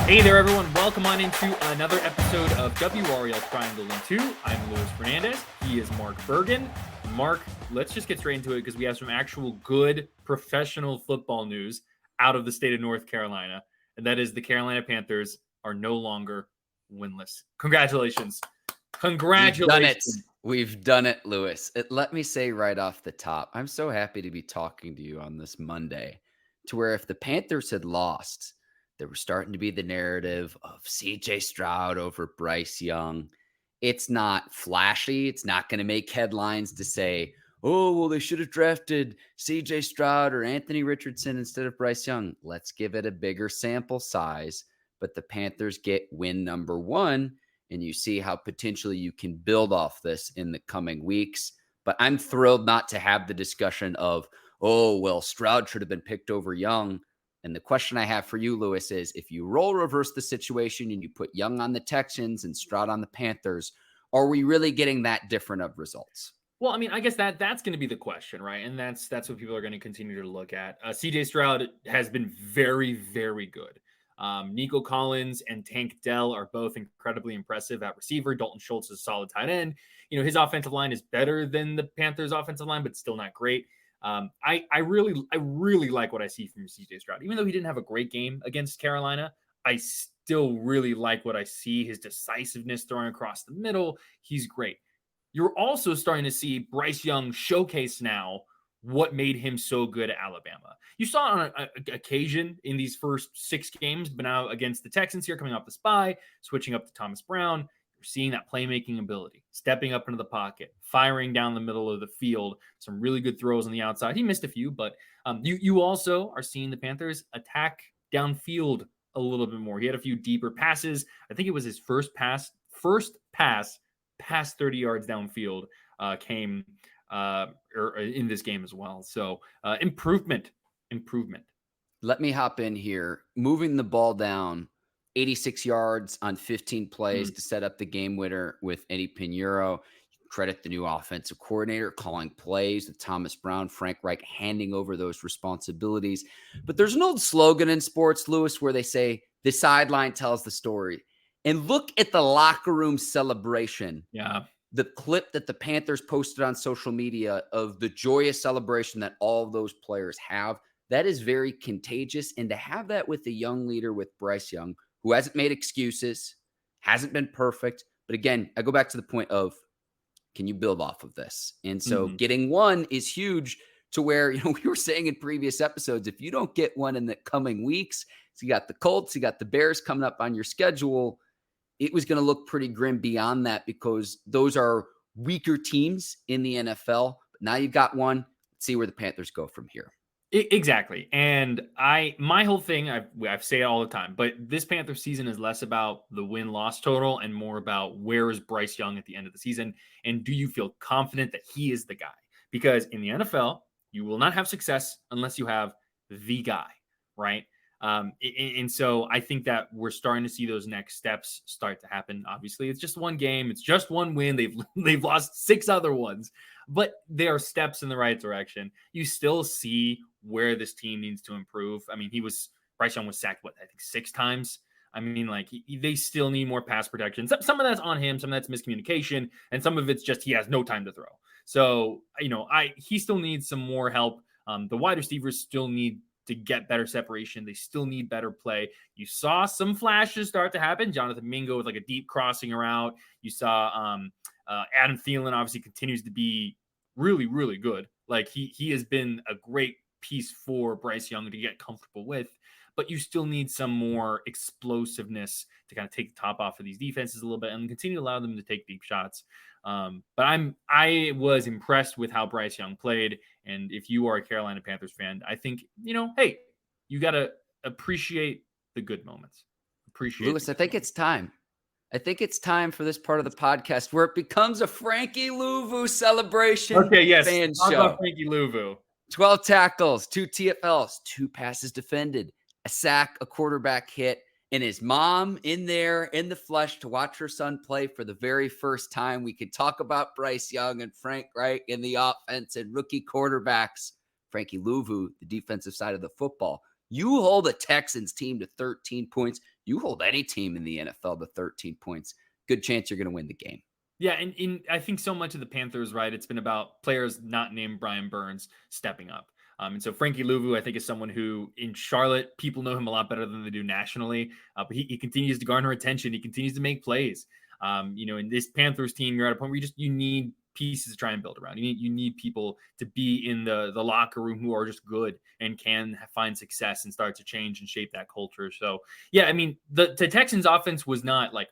Hey there, everyone. Welcome on into another episode of WRAL Triangle in 2. I'm Luis Fernandez. He is Mark Bergen. Mark, let's just get straight into it because we have some actual good professional football news out of the state of North Carolina. And that is the Carolina Panthers are no longer winless. Congratulations. Congratulations. We've done it, Luis. Let me say right off the top, I'm so happy to be talking to you on this Monday, to where if the Panthers had lost, there was starting to be the narrative of CJ Stroud over Bryce Young. It's not flashy. It's not going to make headlines to say, oh, well, they should have drafted CJ Stroud or Anthony Richardson instead of Bryce Young. Let's give it a bigger sample size. But the Panthers get win number one, and you see how potentially you can build off this in the coming weeks. But I'm thrilled not to have the discussion of, oh, well, Stroud should have been picked over Young. And the question I have for you, Luis, is if you role reverse the situation and you put Young on the Texans and Stroud on the Panthers, are we really getting that different of results? Well, I mean, I guess that's going to be the question, right? And that's what people are going to continue to look at. CJ Stroud has been very, very good. Nico Collins and Tank Dell are both incredibly impressive at receiver. Dalton Schultz is a solid tight end. You know, his offensive line is better than the Panthers' offensive line, but still not great. I really like what I see from CJ Stroud. Even though he didn't have a great game against Carolina, I still really like what I see. His decisiveness throwing across the middle, he's great. You're also starting to see Bryce Young showcase now what made him so good at Alabama. You saw it on an occasion in these first 6 games, but now against the Texans here, coming off the spy, switching up to Thomas Brown, you're seeing that playmaking ability, stepping up into the pocket, firing down the middle of the field, some really good throws on the outside. He missed a few, but you also are seeing the Panthers attack downfield a little bit more. He had a few deeper passes. I think it was his first pass past 30 yards downfield came in this game as well. So improvement. Let me hop in here. Moving the ball down 86 yards on 15 plays to set up the game winner with Eddie Pinheiro. Credit the new offensive coordinator calling plays with Thomas Brown, Frank Reich handing over those responsibilities. But there's an old slogan in sports, Luis, where they say the sideline tells the story. And look at the locker room celebration. Yeah. The clip that the Panthers posted on social media of the joyous celebration that all of those players have, that is very contagious. And to have that with a young leader with Bryce Young, who hasn't made excuses, hasn't been perfect. But again, I go back to the point of, can you build off of this? And so getting one is huge, to where, you know, we were saying in previous episodes, if you don't get one in the coming weeks, so you got the Colts, you got the Bears coming up on your schedule, it was going to look pretty grim beyond that, because those are weaker teams in the NFL. But now you've got one. Let's see where the Panthers go from here. Exactly. And my whole thing, I've say it all the time, but this Panther season is less about the win-loss total and more about where is Bryce Young at the end of the season, and do you feel confident that he is the guy? Because in the NFL, you will not have success unless you have the guy, right? And so I think that we're starting to see those next steps start to happen. Obviously, it's just one game. It's just one win. They've lost 6 other ones, but there are steps in the right direction. You still see where this team needs to improve. I mean, Bryce Young was sacked, I think 6 times. I mean, like, they still need more pass protection. Some of that's on him, some of that's miscommunication, and some of it's just he has no time to throw. So, you know, he still needs some more help. The wide receivers still need to get better separation. They still need better play. You saw some flashes start to happen. Jonathan Mingo with like a deep crossing route. You saw Adam Thielen obviously continues to be really, really good. Like he has been a great piece for Bryce Young to get comfortable with, but you still need some more explosiveness to kind of take the top off of these defenses a little bit and continue to allow them to take deep shots. But I was impressed with how Bryce Young played. And if you are a Carolina Panthers fan, I think, you know, hey, you got to appreciate the good moments. Luis, I think it's time. I think it's time for this part of the podcast where it becomes a Frankie Louvu celebration. Okay, yes. Fan Talk show. about Frankie Louvu. 12 tackles, 2 TFLs, 2 passes defended, a sack, a quarterback hit, and his mom in there in the flesh to watch her son play for the very first time. We could talk about Bryce Young and Frank Reich in the offense and rookie quarterbacks. Frankie Louvu, the defensive side of the football. You hold a Texans team to 13 points. you hold any team in the NFL to 13 points, good chance you're going to win the game. Yeah, and I think so much of the Panthers, right, it's been about players not named Brian Burns stepping up. And so Frankie Louvu, I think, is someone who in Charlotte, people know him a lot better than they do nationally. But he continues to garner attention. He continues to make plays. In this Panthers team, you're at a point where you need pieces to try and build around. You need people to be in the locker room who are just good and can find success and start to change and shape that culture. So, yeah, I mean, the Texans offense was not like,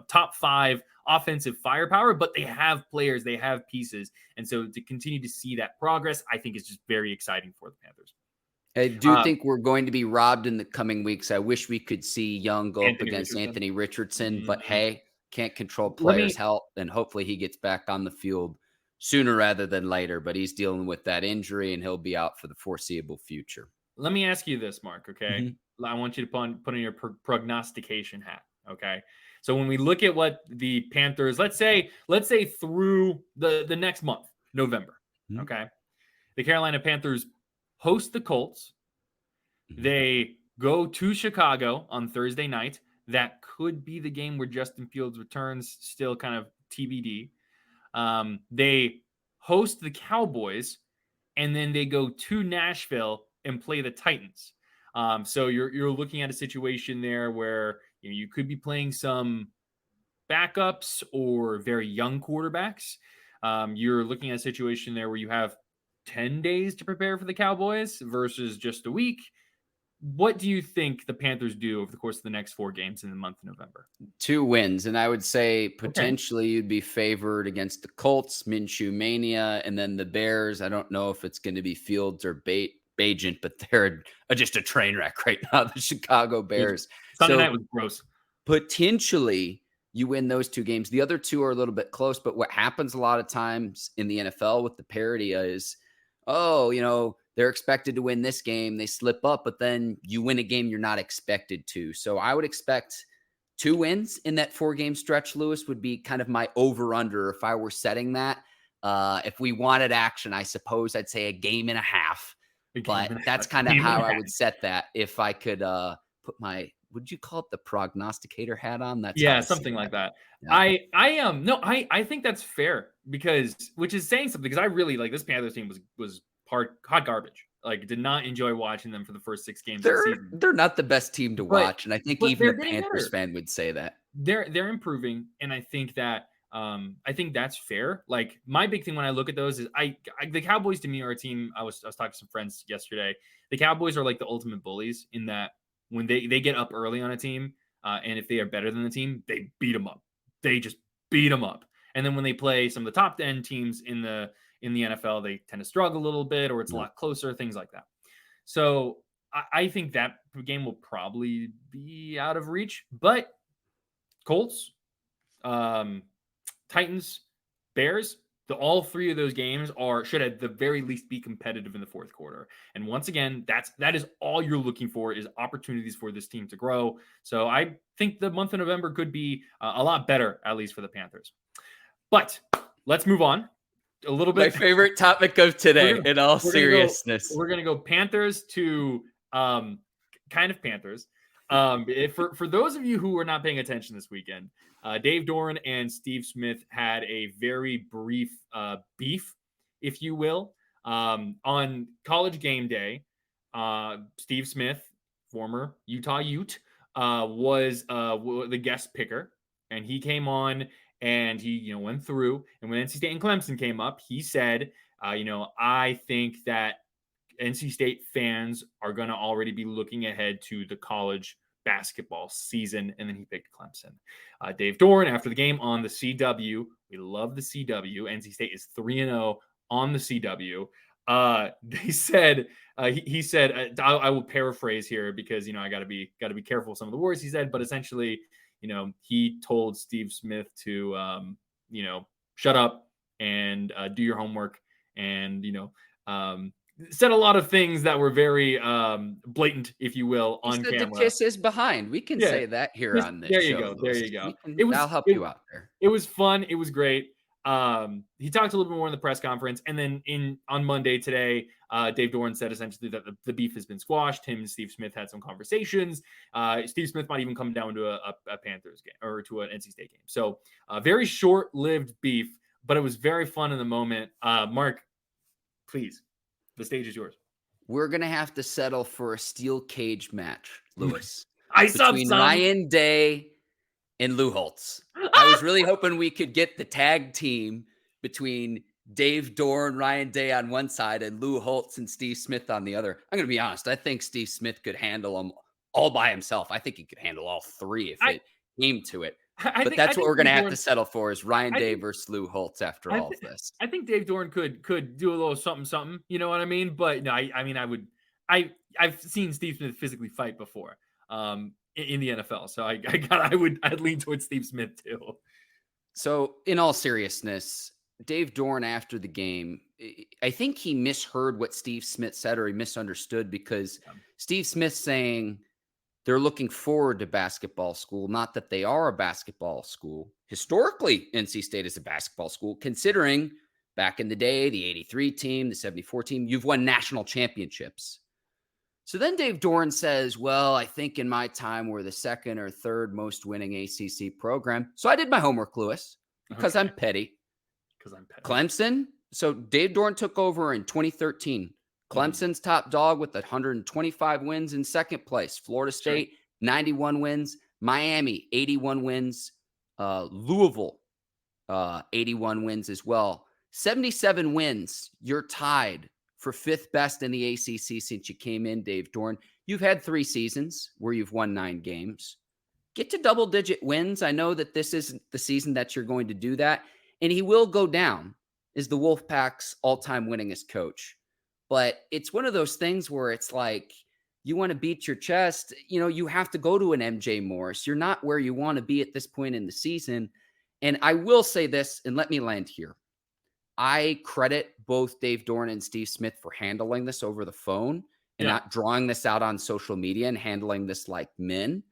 top 5 offensive firepower, but they have players, they have pieces. And so to continue to see that progress, I think is just very exciting for the Panthers. I do think we're going to be robbed in the coming weeks. I wish we could see Young go up against Anthony Richardson, but hey, can't control players' health, and hopefully he gets back on the field sooner rather than later. But he's dealing with that injury, and he'll be out for the foreseeable future. Let me ask you this, Mark, okay? Mm-hmm. I want you to put in your prognostication hat, okay? So when we look at what the Panthers, let's say through the next month, November, mm-hmm. okay? The Carolina Panthers host the Colts. Mm-hmm. They go to Chicago on Thursday night. That could be the game where Justin Fields returns, still kind of TBD. They host the Cowboys, and then they go to Nashville and play the Titans. So you're looking at a situation there where you could be playing some backups or very young quarterbacks. You're looking at a situation there where you have 10 days to prepare for the Cowboys versus just a week. What do you think the Panthers do over the course of the next 4 games in the month of November? 2 wins, and I would say potentially you'd be favored against the Colts, Minshew Mania, and then the Bears. I don't know if it's going to be Fields or Bagent, but they're just a train wreck right now, the Chicago Bears. Sunday night was gross. Potentially you win those 2 games. The other 2 are a little bit close, but what happens a lot of times in the NFL with the parity is, they're expected to win this game. They slip up, but then you win a game you're not expected to. So I would expect 2 wins in that 4-game stretch, Lewis, would be kind of my over-under if I were setting that. If we wanted action, I suppose I'd say a game and a half. But that's kind of how I would set that if I could put my, would you call it the prognosticator hat on? That's something like that. Yeah. I think that's fair which is saying something, because I really like this Panthers team was hot garbage. Like, did not enjoy watching them for the first 6 games of the season. They're not the best team to watch, and I think even a Panthers fan would say that. They're improving, and I think that's fair. Like, my big thing when I look at those is the Cowboys to me are a team. I was talking to some friends yesterday. The Cowboys are like the ultimate bullies in that when they get up early on a team, and if they are better than the team, they beat them up. They just beat them up. And then when they play some of the top end teams in the NFL, they tend to struggle a little bit, or it's a lot closer, things like that. So I think that game will probably be out of reach, but Colts, Titans, Bears, all 3 of those games should at the very least be competitive in the 4th quarter. And once again, that is all you're looking for, is opportunities for this team to grow. So I think the month of November could be a lot better, at least for the Panthers. But let's move on a little bit. My favorite topic of today, in all seriousness. We're going to go Panthers to kind of Panthers. For those of you who are not paying attention this weekend, Dave Doeren and Steve Smith had a very brief beef, if you will, on College Game Day. Steve Smith, former Utah Ute, was the guest picker, and he came on and he went through. And when NC State and Clemson came up, he said, I think that NC State fans are going to already be looking ahead to the college basketball season. And then he picked Clemson. Dave Doeren, after the game on the CW, we love the CW. NC State is 3-0 on the CW. They said, he said, I will paraphrase here because, I got to be careful with some of the words he said, but essentially, he told Steve Smith to, shut up and do your homework, and, said a lot of things that were very blatant, if you will, on camera. To kiss his behind. We can say that here on this show. There you go. I'll help you out there. It was fun. It was great. He talked a little bit more in the press conference, and then on Monday today, Dave Doeren said essentially that the beef has been squashed. Him and Steve Smith had some conversations. Steve Smith might even come down to a Panthers game or to an NC State game. So very short-lived beef, but it was very fun in the moment. Mark, please, the stage is yours. We're going to have to settle for a steel cage match, Lewis, between Ryan Day and Lou Holtz. I was really hoping we could get the tag team between Dave Doeren, Ryan Day on one side, and Lou Holtz and Steve Smith on the other. I'm going to be honest. I think Steve Smith could handle them all by himself. I think he could handle all three if it came to it. But that's what we're going to have to settle for is Ryan Day versus Lou Holtz after all of this. I think Dave Doeren could do a little something. You know what I mean? But no, I've seen Steve Smith physically fight before in the NFL. So I'd lean towards Steve Smith too. So in all seriousness, Dave Doeren after the game, I think he misheard what Steve Smith said, or he misunderstood, because Steve Smith saying they're looking forward to basketball school, not that they are a basketball school. Historically, NC State is a basketball school, considering back in the day, the 83 team, the 74 team, you've won national championships. So then Dave Doeren says, well, I think in my time we're the second or third most winning ACC program. So I did my homework, Lewis, because I'm petty. Clemson. So Dave Doeren took over in 2013. Clemson's top dog with 125 wins in second place. Florida State, 91 wins. Miami, 81 wins. Louisville, 81 wins as well. 77 wins. You're tied for fifth best in the ACC since you came in, Dave Doeren. You've had 3 seasons where you've won 9 games. Get to double-digit wins. I know that this isn't the season that you're going to do that, and he will go down as the Wolfpack's all-time winningest coach. But it's one of those things where it's like, you want to beat your chest, you have to go to an MJ Morris. You're not where you want to be at this point in the season. And I will say this, and let me land here. I credit both Dave Doeren and Steve Smith for handling this over the phone and not drawing this out on social media and handling this like men.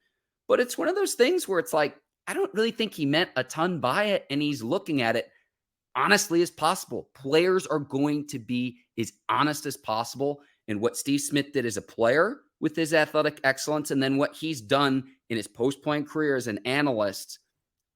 But it's one of those things where it's like, I don't really think he meant a ton by it. And he's looking at it honestly as possible. Players are going to be as honest as possible. And what Steve Smith did as a player with his athletic excellence, and then what he's done in his post-playing career as an analyst,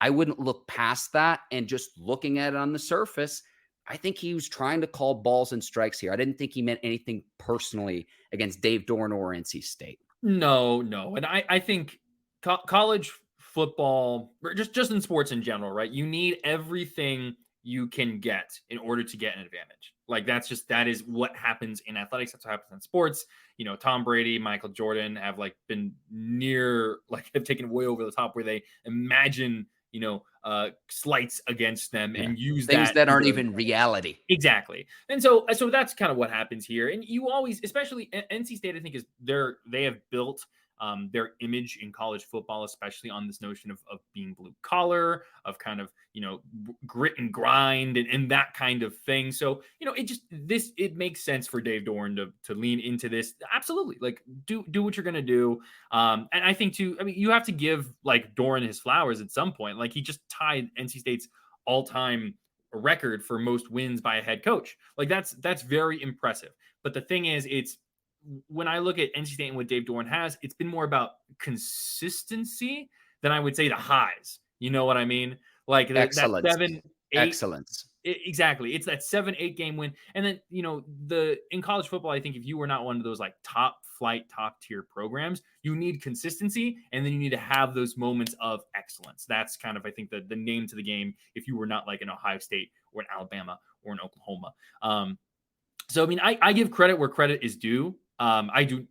I wouldn't look past that. And just looking at it on the surface, I think he was trying to call balls and strikes here. I didn't think he meant anything personally against Dave Doeren or NC State. No. And I think college football, or just in sports in general, right? You need everything you can get in order to get an advantage. Like that is what happens in athletics. That's what happens in sports. Tom Brady, Michael Jordan have been have taken way over the top where they imagine, slights against them and use things that aren't even reality. Exactly. And so that's kind of what happens here. And you always, especially NC State, I think they have built their image in college football, especially on this notion of being blue collar, of kind of, grit and grind and that kind of thing. So, it makes sense for Dave Doeren to lean into this. Absolutely. Like do what you're going to do. And I think too, you have to give Doeren his flowers at some point. Like he just tied NC State's all-time record for most wins by a head coach. Like that's very impressive. But the thing is, when I look at NC State and what Dave Doeren has, it's been more about consistency than I would say the highs. You know what I mean? Like that 7-8 excellence. Exactly. It's that 7-8 game win. And then, in college football, I think if you were not one of those top flight, top tier programs, you need consistency. And then you need to have those moments of excellence. That's kind of, I think, the name to the game. If you were not like an Ohio State or an Alabama or an Oklahoma. So, I give credit where credit is due. I do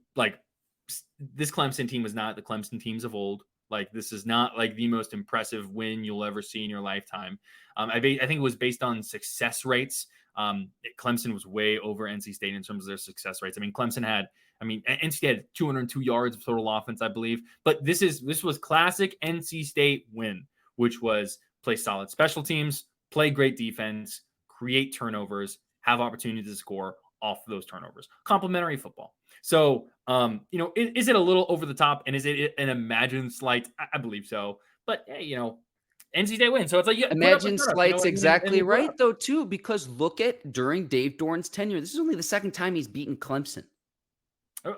this Clemson team was not the Clemson teams of old. This is not the most impressive win you'll ever see in your lifetime. I think it was based on success rates. Clemson was way over NC State in terms of their success rates. NC State had 202 yards of total offense, I believe. But this was classic NC State win, which was play solid special teams, play great defense, create turnovers, have opportunities to score off those turnovers. Complementary football. So, is it a little over the top, and is it an imagined slight? I believe so. But hey, NC State wins. So it's like, yeah, put up or Imagine shut up. You know Slight's what I mean? And exactly we put right, up. though, too, because look at during Dave Doeren's tenure, this is only the second time he's beaten Clemson.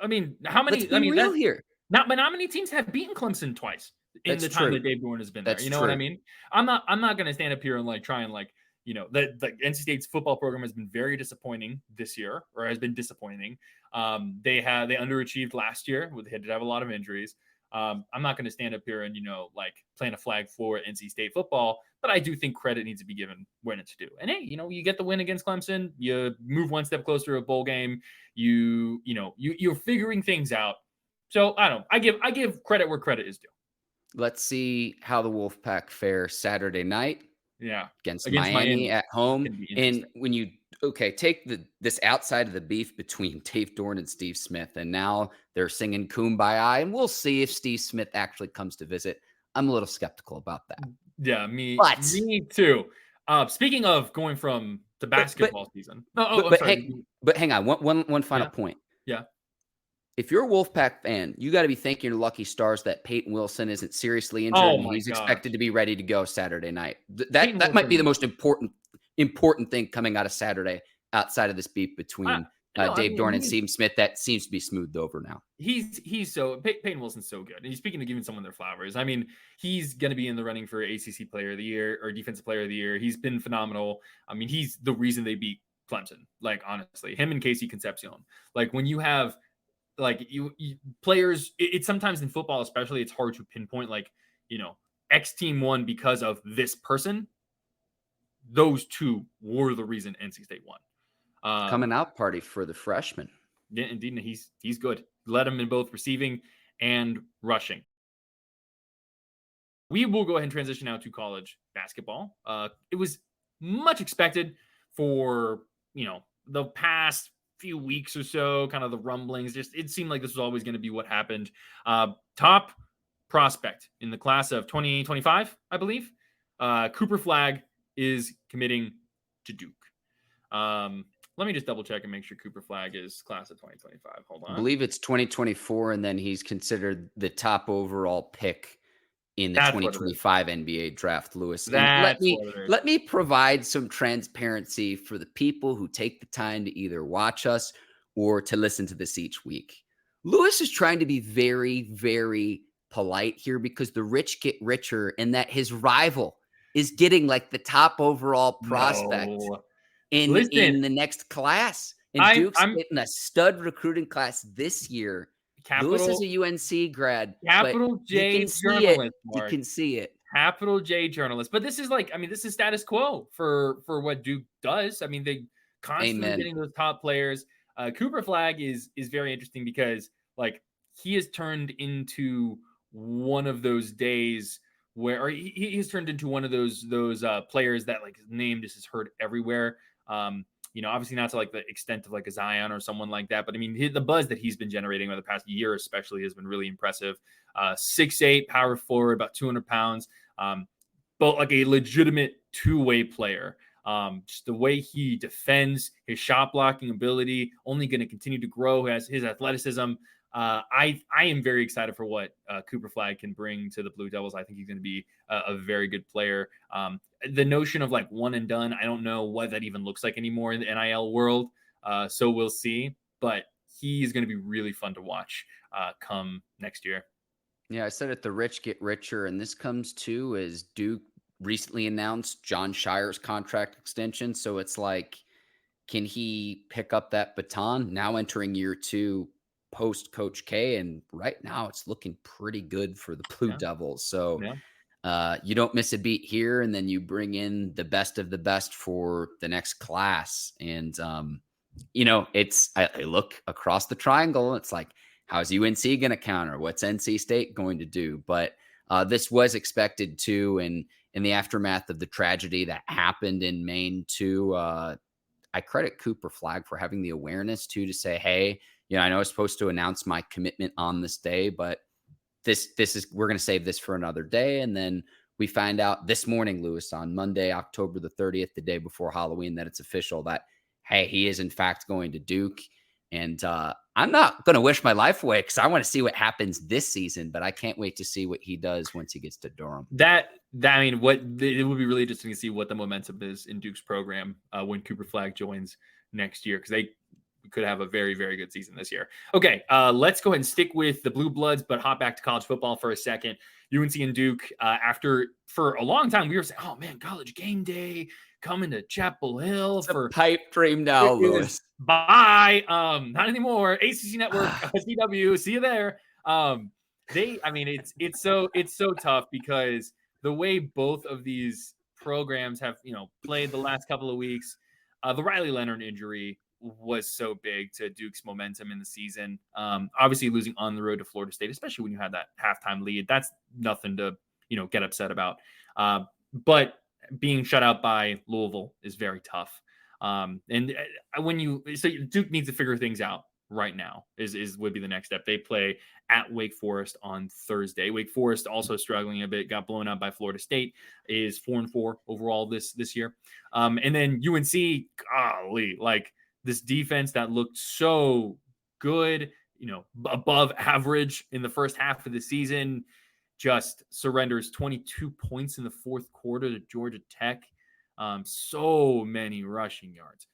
I mean, how Let's many? I be mean, real that here. not many teams have beaten Clemson twice in That's the time true. that Dave Doeren has been there. That's You know what I true. mean? I'm not going to stand up here and like try and like, the NC State's football program has been very disappointing this year, or has been disappointing. They underachieved last year. They had to have a lot of injuries. I'm not going to stand up here and like plant a flag for NC State football, but I do think credit needs to be given when it's due. And hey, you get the win against Clemson, you move one step closer to a bowl game. You're figuring things out. So I don't know. I give credit where credit is due. Let's see how the Wolfpack fare Saturday night. Yeah, Against Miami at home. And when you take this outside of the beef between Dave Doeren and Steve Smith, and now they're singing Kumbaya, and we'll see if Steve Smith actually comes to visit. I'm a little skeptical about that. Yeah, me too. Speaking of going from the basketball season. But hang on. One final point. Yeah. If you're a Wolfpack fan, you got to be thanking your lucky stars that Peyton Wilson isn't seriously injured and he's expected to be ready to go Saturday night. That might be the most important thing coming out of Saturday outside of this beef between Dave Doeren and Steve Smith that seems to be smoothed over now. Peyton Wilson's so good. And he's speaking of giving someone their flowers. I mean, he's going to be in the running for ACC Player of the Year or Defensive Player of the Year. He's been phenomenal. I mean, he's the reason they beat Clemson. Like, honestly, him and Casey Concepcion. Like, when you have you players, it's sometimes in football, especially, it's hard to pinpoint X team won because of this person. Those two were the reason NC State won. Coming out party for the freshman. Yeah, indeed. He's good. Led him in both receiving and rushing. We will go ahead and transition now to college basketball. It was much expected for, the past few weeks or so, kind of the rumblings. Just it seemed like this was always going to be what happened. Top prospect in the class of 2025, I believe. Cooper Flagg is committing to Duke. Let me just double check and make sure Cooper Flagg is class of 2025. Hold on. I believe it's 2024, and then he's considered the top overall pick in the 2025 NBA draft, Lewis. Let me provide some transparency for the people who take the time to either watch us or to listen to this each week. Lewis is trying to be very, very polite here because the rich get richer and that his rival is getting like the top overall prospect in the next class. And Duke's getting a stud recruiting class this year. Lewis is a UNC grad. Capital J journalist. You can see it. Capital J journalist. But this is this is status quo for what Duke does. I mean, they constantly getting those top players. Cooper Flagg is very interesting because he has turned into one of those days where he's turned into one of those players that his name just is heard everywhere. Obviously not to the extent of a Zion or someone like that, but I mean, the buzz that he's been generating over the past year, especially, has been really impressive. 6'8", power forward, about 200 pounds, but a legitimate two-way player. Just the way he defends, his shot blocking ability, only going to continue to grow as his athleticism. I am very excited for what Cooper Flagg can bring to the Blue Devils. I think he's going to be a very good player. The notion of one and done, I don't know what that even looks like anymore in the NIL world. So we'll see. But he's going to be really fun to watch come next year. Yeah, I said it. The rich get richer, and this comes too as Duke recently announced John Shire's contract extension. So it's can he pick up that baton now entering year 2? Post Coach K, and right now it's looking pretty good for the Blue Devils. So you don't miss a beat here, and then you bring in the best of the best for the next class. And I look across the triangle, it's how's UNC going to counter? What's NC State going to do? But this was expected too, and in the aftermath of the tragedy that happened in Maine too, I credit Cooper Flagg for having the awareness to say, hey, I know I was supposed to announce my commitment on this day, but we're going to save this for another day. And then we find out this morning, Lewis, on Monday, October the 30th, the day before Halloween, that it's official that, hey, he is in fact going to Duke. And I'm not going to wish my life away because I want to see what happens this season, but I can't wait to see what he does once he gets to Durham. It would be really interesting to see what the momentum is in Duke's program when Cooper Flagg joins next year, because they could have a very, very good season this year. Okay, let's go ahead and stick with the Blue Bloods, but hop back to college football for a second. UNC and Duke, for a long time, we were saying, oh man, college game day coming to Chapel Hill for a pipe dream now, Lewis. Bye. Not anymore. ACC Network, CW, see you there. It's so tough because the way both of these programs have, played the last couple of weeks, the Riley Leonard injury was so big to Duke's momentum in the season. Obviously losing on the road to Florida State, especially when you had that halftime lead, that's nothing to, get upset about. But being shut out by Louisville is very tough. Duke needs to figure things out right now would be the next step. They play at Wake Forest on Thursday. Wake Forest also struggling a bit, got blown out by Florida State, is 4-4 overall this year. And then UNC, golly, like this defense that looked so good, above average in the first half of the season, just surrenders 22 points in the fourth quarter to Georgia Tech. So many rushing yards.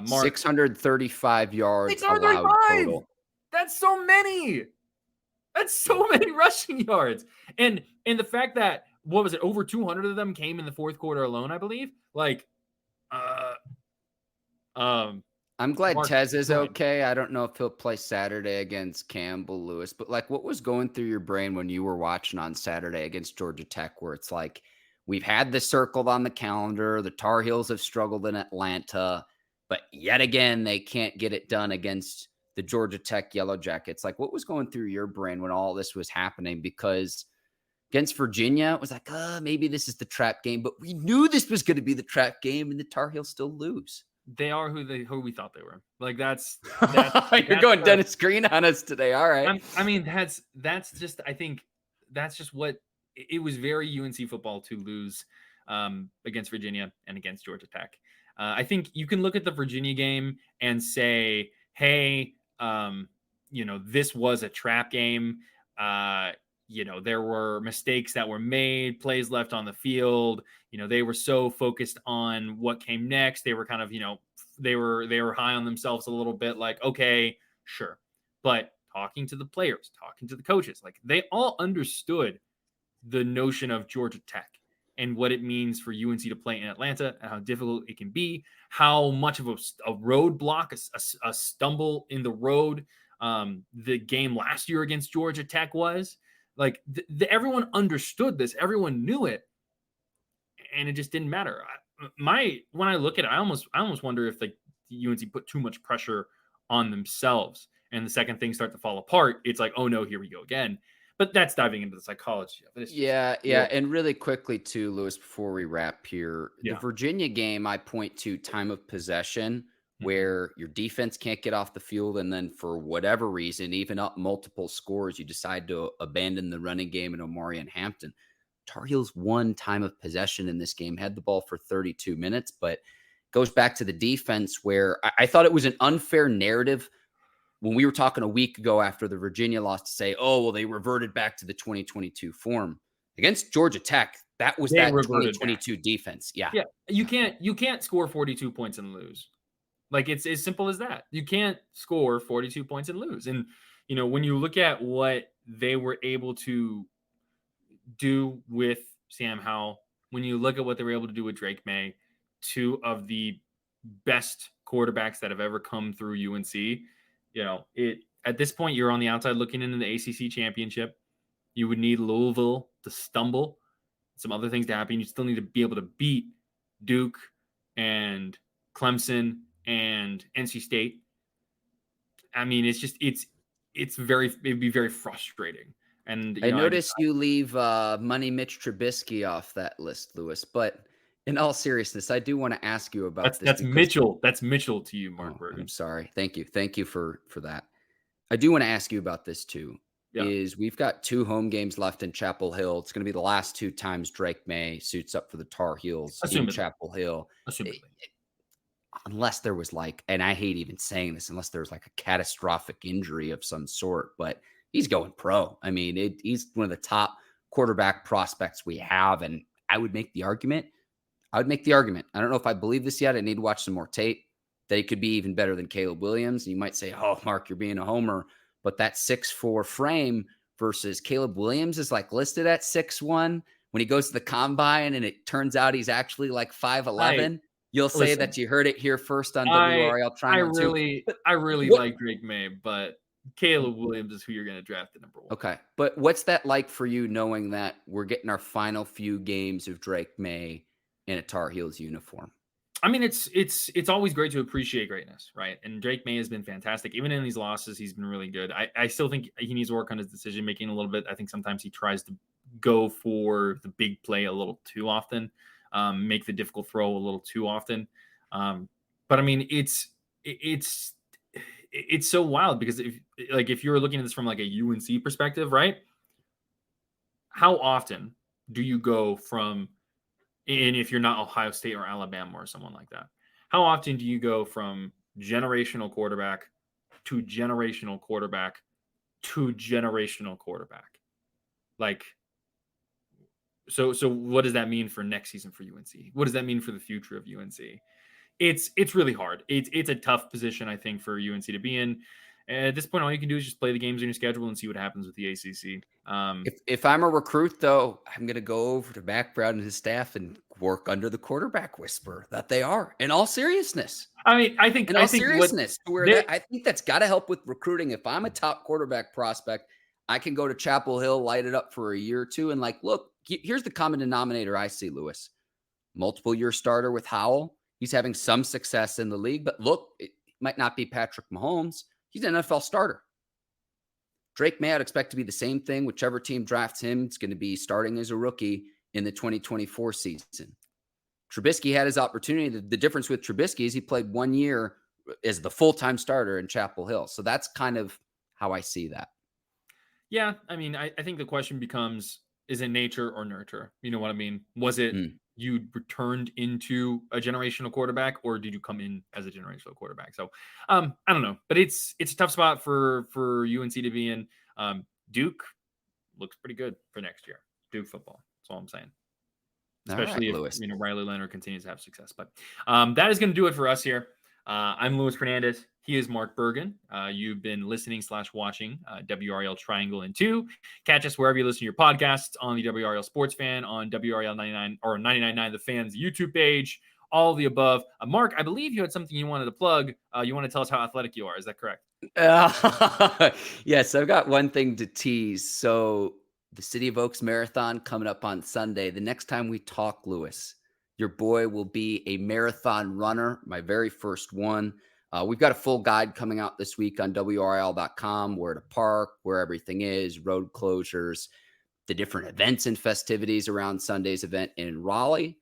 Mark, 635 yards allowed total. That's so many rushing yards. And the fact that, what was it, over 200 of them came in the fourth quarter alone, I believe. I'm glad Tez is okay. I don't know if he'll play Saturday against Campbell Lewis, but what was going through your brain when you were watching on Saturday against Georgia Tech, where it's like, we've had this circled on the calendar, the Tar Heels have struggled in Atlanta, but yet again, they can't get it done against the Georgia Tech Yellow Jackets. What was going through your brain when all this was happening? Because against Virginia, it was like, maybe this is the trap game, but we knew this was going to be the trap game, and the Tar Heels still lose. They are who we thought they were. That's you're going Dennis Green on us today. All right. That's just, I think that's just what it was. Very UNC football to lose against Virginia and against Georgia Tech. I think you can look at the Virginia game and say, hey, this was a trap game. There were mistakes that were made, plays left on the field. They were so focused on what came next. They were kind of, they were high on themselves a little bit, like, okay, sure. But talking to the players, talking to the coaches, they all understood the notion of Georgia Tech and what it means for UNC to play in Atlanta and how difficult it can be, how much of a roadblock, a stumble in the road the game last year against Georgia Tech was. Everyone understood this. Everyone knew it. And it just didn't matter. When I look at it, I almost wonder if UNC put too much pressure on themselves, and the second things start to fall apart, it's like, oh no, here we go again. But that's diving into the psychology of it. Yeah. And really quickly too, Lewis, before we wrap here, the Virginia game, I point to time of possession, where your defense can't get off the field, and then for whatever reason, even up multiple scores, you decide to abandon the running game in Omari and Hampton. Tar Heels won time of possession in this game, had the ball for 32 minutes, but goes back to the defense, where I thought it was an unfair narrative when we were talking a week ago after the Virginia loss to say, oh, well, they reverted back to the 2022 form. Against Georgia Tech, that was that 2022 defense. Yeah. You can't score 42 points and lose. It's as simple as that. You can't score 42 points and lose. And, when you look at what they were able to do with Sam Howell, when you look at what they were able to do with Drake May, two of the best quarterbacks that have ever come through UNC, at this point, you're on the outside looking into the ACC championship. You would need Louisville to stumble, some other things to happen. You still need to be able to beat Duke and Clemson and NC State. I mean, it'd be very frustrating. And I noticed you leave Money Mitch Trubisky off that list, Lewis. But in all seriousness, I do want to ask you about this. That's Mitchell. That's Mitchell to you, Mark Bergen. I'm sorry. Thank you for that. I do want to ask you about this too. Yeah. Is we've got 2 home games left in Chapel Hill. It's going to be the last 2 times Drake May suits up for the Tar Heels in Chapel Hill. unless there was like, and I hate even saying this, unless there's like a catastrophic injury of some sort, but he's going pro. I mean, he's one of the top quarterback prospects we have. And I would make the argument. I don't know if I believe this yet. I need to watch some more tape that he could be even better than Caleb Williams. And you might say, oh, Mark, you're being a homer. But that 6'4" frame versus Caleb Williams is like listed at 6'1". When he goes to the combine and it turns out he's actually like 5'11", you'll say that you heard it here first on WRAL Triangle 2. I really like Drake May, but Caleb Williams is who you're going to draft at number 1. Okay. But what's that like for you knowing that we're getting our final few games of Drake May in a Tar Heels uniform? I mean, it's always great to appreciate greatness, right? And Drake May has been fantastic. Even in these losses, he's been really good. I still think he needs to work on his decision making a little bit. I think sometimes he tries to go for the big play a little too often, make the difficult throw a little too often. But I mean, it's so wild because if you're looking at this from like a UNC perspective, right? How often do you go from, and if you're not Ohio State or Alabama or someone like that, how often do you go from generational quarterback to generational quarterback to generational quarterback? Like, so what does that mean for next season for UNC? What does that mean for the future of UNC? It's really hard. It's a tough position, I think, for UNC to be in. At this point, all you can do is just play the games in your schedule and see what happens with the ACC. If I'm a recruit, though, I'm going to go over to Mac Brown and his staff and work under the quarterback whisper that they are. In all seriousness, I mean, I think that's got to help with recruiting. If I'm a top quarterback prospect, I can go to Chapel Hill, light it up for a year or two, and like, look, here's the common denominator I see, Lewis. Multiple year starter with Howell. He's having some success in the league, but look, it might not be Patrick Mahomes. He's an NFL starter. Drake May, I'd expect to be the same thing. Whichever team drafts him, it's going to be starting as a rookie in the 2024 season. Trubisky had his opportunity. The difference with Trubisky is he played 1 year as the full-time starter in Chapel Hill. So that's kind of how I see that. Yeah, I mean, I think the question becomes, is it nature or nurture? You know what I mean? Was it you returned into a generational quarterback, or did you come in as a generational quarterback? So I don't know, but it's a tough spot for UNC to be in. Duke looks pretty good for next year. Duke football. That's all I'm saying. Especially if Lewis. Riley Leonard continues to have success. But that is going to do it for us here. I'm Luis Fernandez. He is Mark Bergen. You've been listening / watching WRAL Triangle and 2. Catch us wherever you listen to your podcasts, on the WRAL Sports Fan, on WRAL 99 or 99.9 The Fan's YouTube page, all of the above. Mark, I believe you had something you wanted to plug. You want to tell us how athletic you are. Is that correct? Yes, I've got one thing to tease. So the City of Oaks Marathon coming up on Sunday. The next time we talk, Lewis, your boy will be a marathon runner, my very first one. We've got a full guide coming out this week on WRAL.com, where to park, where everything is, road closures, the different events and festivities around Sunday's event in Raleigh.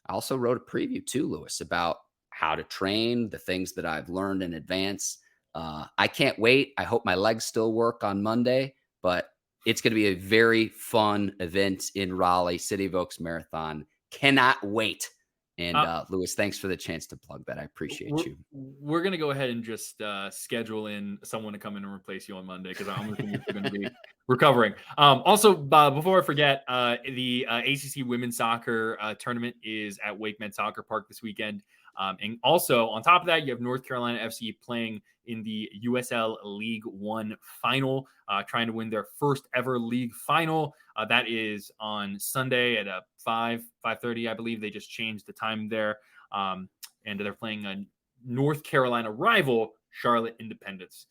I also wrote a preview too, Lewis, about how to train, the things that I've learned in advance. I can't wait. I hope my legs still work on Monday, but it's going to be a very fun event in Raleigh, City of Oaks Marathon. Cannot wait. And Lewis, thanks for the chance to plug that. I appreciate you. We're going to go ahead and just schedule in someone to come in and replace you on Monday, because I'm going to be recovering. Also, before I forget, the ACC women's soccer tournament is at Wake Med Soccer Park this weekend. And also, on top of that, you have North Carolina FC playing in the USL League One final, trying to win their first ever league final. That is on Sunday at 5:30, I believe. They just changed the time there. And they're playing a North Carolina rival, Charlotte Independence,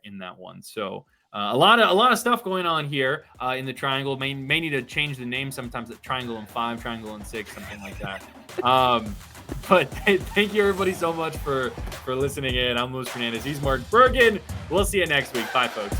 in that one. So a lot of stuff going on here in the Triangle. May need to change the name sometimes at Triangle and 5, Triangle and 6, something like that. But thank you everybody so much for listening in. I'm Luis Fernandez. He's Mark Bergen. We'll see you next week. Bye, folks.